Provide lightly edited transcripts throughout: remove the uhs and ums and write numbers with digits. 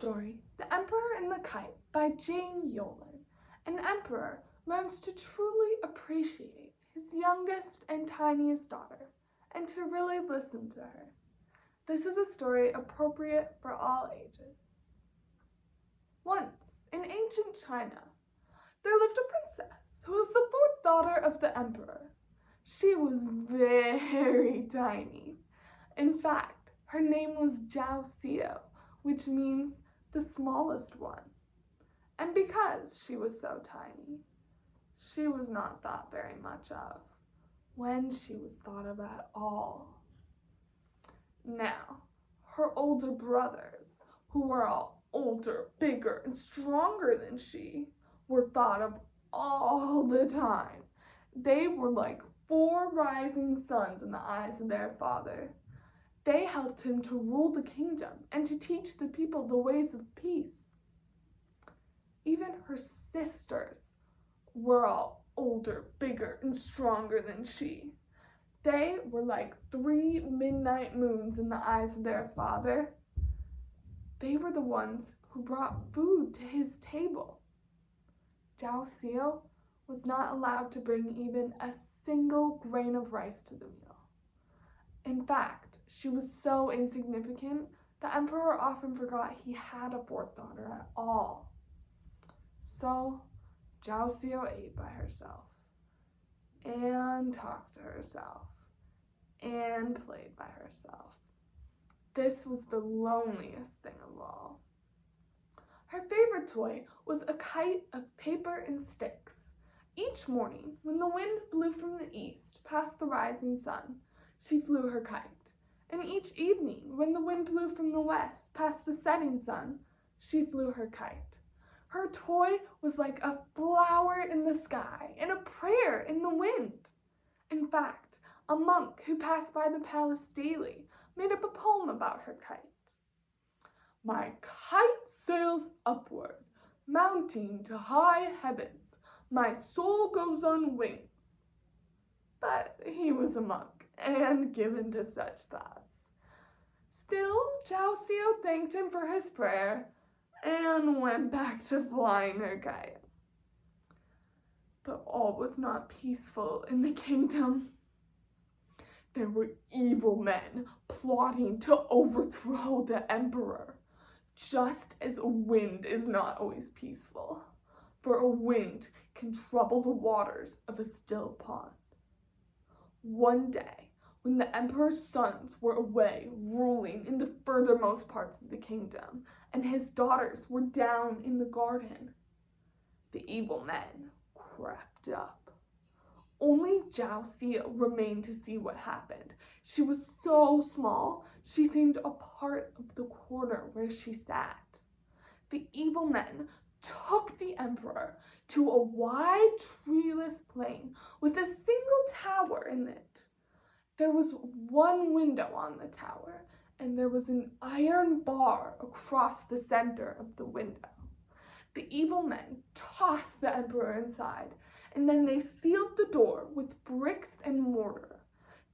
Story, The Emperor and the Kite by Jane Yolen. An emperor learns to truly appreciate his youngest and tiniest daughter and to really listen to her. This is a story appropriate for all ages. Once, in ancient China, there lived a princess who was the fourth daughter of the emperor. She was very tiny. In fact, her name was Zhao Xiao, which means the smallest one. And because she was so tiny, she was not thought very much of when she was thought of at all. Now, her older brothers, who were all older, bigger, and stronger than she, were thought of all the time. They were like 4 rising suns in the eyes of their father. They helped him to rule the kingdom and to teach the people the ways of peace. Even her sisters were all older, bigger, and stronger than she. They were like 3 midnight moons in the eyes of their father. They were the ones who brought food to his table. Zhao Xiao was not allowed to bring even a single grain of rice to the meal. In fact, she was so insignificant, the emperor often forgot he had a fourth daughter at all. So, Zhao Xiao ate by herself, and talked to herself, and played by herself. This was the loneliest thing of all. Her favorite toy was a kite of paper and sticks. Each morning, when the wind blew from the east past the rising sun, she flew her kite. And each evening, when the wind blew from the west past the setting sun, she flew her kite. Her toy was like a flower in the sky and a prayer in the wind. In fact, a monk who passed by the palace daily made up a poem about her kite. My kite sails upward, mounting to high heavens. My soul goes on wings. But he was a monk and given to such thoughts. Still, Zhao Xiao thanked him for his prayer and went back to flying her kite. But all was not peaceful in the kingdom. There were evil men plotting to overthrow the emperor, just as a wind is not always peaceful, for a wind can trouble the waters of a still pond. One day, when the emperor's sons were away ruling in the furthermost parts of the kingdom, and his daughters were down in the garden, the evil men crept up. Only Zhao Xiao remained to see what happened. She was so small, she seemed a part of the corner where she sat. The evil men took the emperor to a wide treeless plain with a single tower in it. There was one window on the tower, and there was an iron bar across the center of the window. The evil men tossed the emperor inside, and then they sealed the door with bricks and mortar.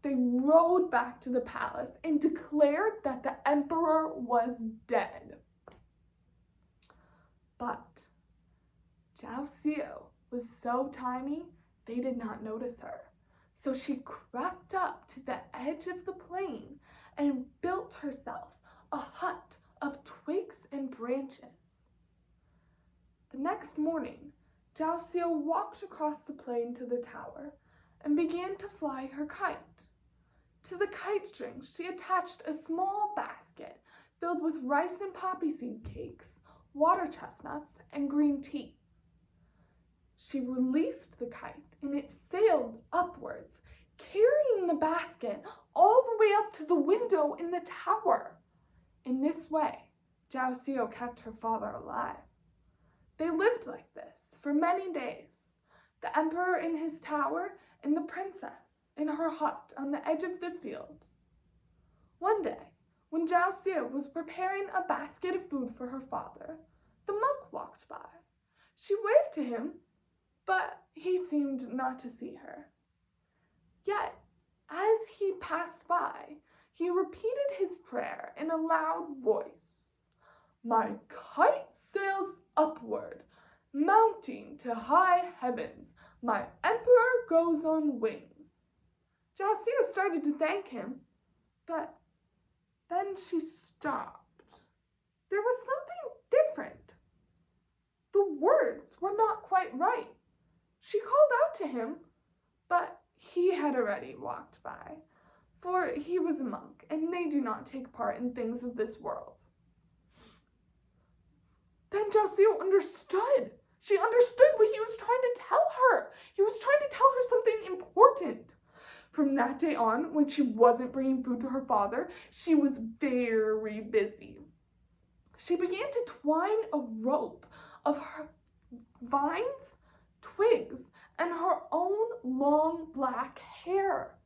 They rode back to the palace and declared that the emperor was dead. But Zhao Xiao was so tiny, they did not notice her. So she crept up to the edge of the plain and built herself a hut of twigs and branches. The next morning, Zhao Xiao walked across the plain to the tower and began to fly her kite. To the kite string, she attached a small basket filled with rice and poppy seed cakes, water chestnuts, and green tea. She released the kite and it sailed upwards, carrying the basket all the way up to the window in the tower. In this way, Zhao Xiao kept her father alive. They lived like this for many days, the emperor in his tower and the princess in her hut on the edge of the field. One day, when Zhao Xiao was preparing a basket of food for her father, the monk walked by. She waved to him, but he seemed not to see her. Yet, as he passed by, he repeated his prayer in a loud voice. My kite sails upward, mounting to high heavens. My emperor goes on wings. Jalceo started to thank him, but then she stopped. There was something different. The words were not quite right. She called out to him, but he had already walked by, for he was a monk, and they do not take part in things of this world. Then Jalceo understood. She understood what he was trying to tell her. He was trying to tell her something important. From that day on, when she wasn't bringing food to her father, she was very busy. She began to twine a rope of her vines, twigs, and her own long black hair.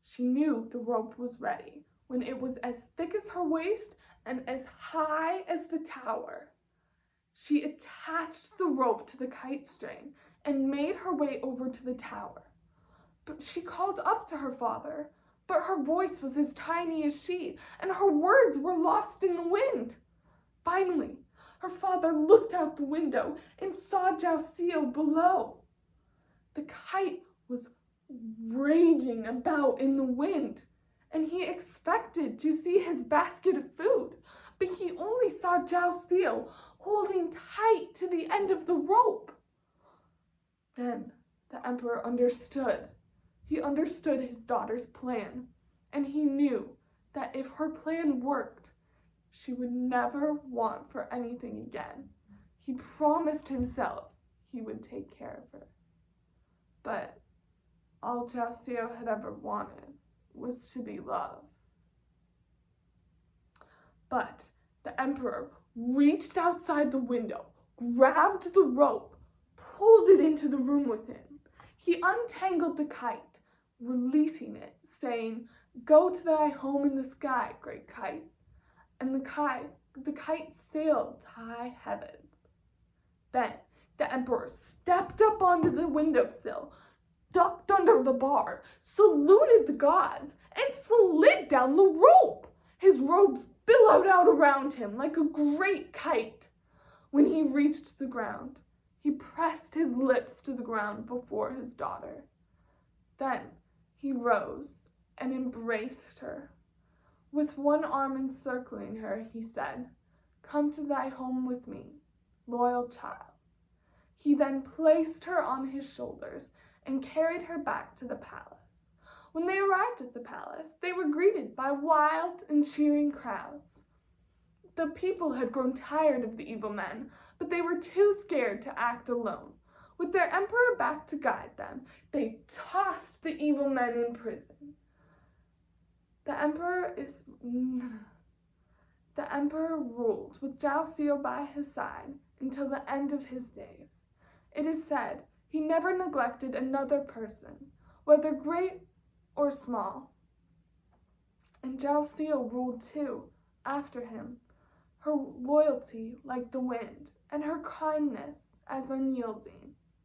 She knew the rope was ready when it was as thick as her waist and as high as the tower. She attached the rope to the kite string and made her way over to the tower. But she called up to her father, but her voice was as tiny as she, and her words were lost in the wind. Finally, her father looked out the window and saw Jalceo below. The kite was raging about in the wind, and he expected to see his basket of food, but he only saw Jalceo holding tight to the end of the rope. Then the emperor understood. He understood his daughter's plan, and he knew that if her plan worked, she would never want for anything again. He promised himself he would take care of her. But all Jalceo had ever wanted was to be loved. But the emperor reached outside the window, grabbed the rope, pulled it into the room with him. He untangled the kite, releasing it, saying, "Go to thy home in the sky, great kite." And the kite sailed to high heavens. Then the emperor stepped up onto the windowsill, ducked under the bar, saluted the gods, and slid down the rope. His robes billowed out around him like a great kite. When he reached the ground, he pressed his lips to the ground before his daughter. Then he rose and embraced her. With one arm encircling her, he said, "Come to thy home with me, loyal child." He then placed her on his shoulders and carried her back to the palace. When they arrived at the palace, they were greeted by wild and cheering crowds. The people had grown tired of the evil men, but they were too scared to act alone. With their emperor back to guide them, they tossed the evil men in prison. The emperor ruled with Jalceo by his side until the end of his days. It is said he never neglected another person, whether great or small. And Jalceo ruled too, after him, her loyalty like the wind, and her kindness as unyielding.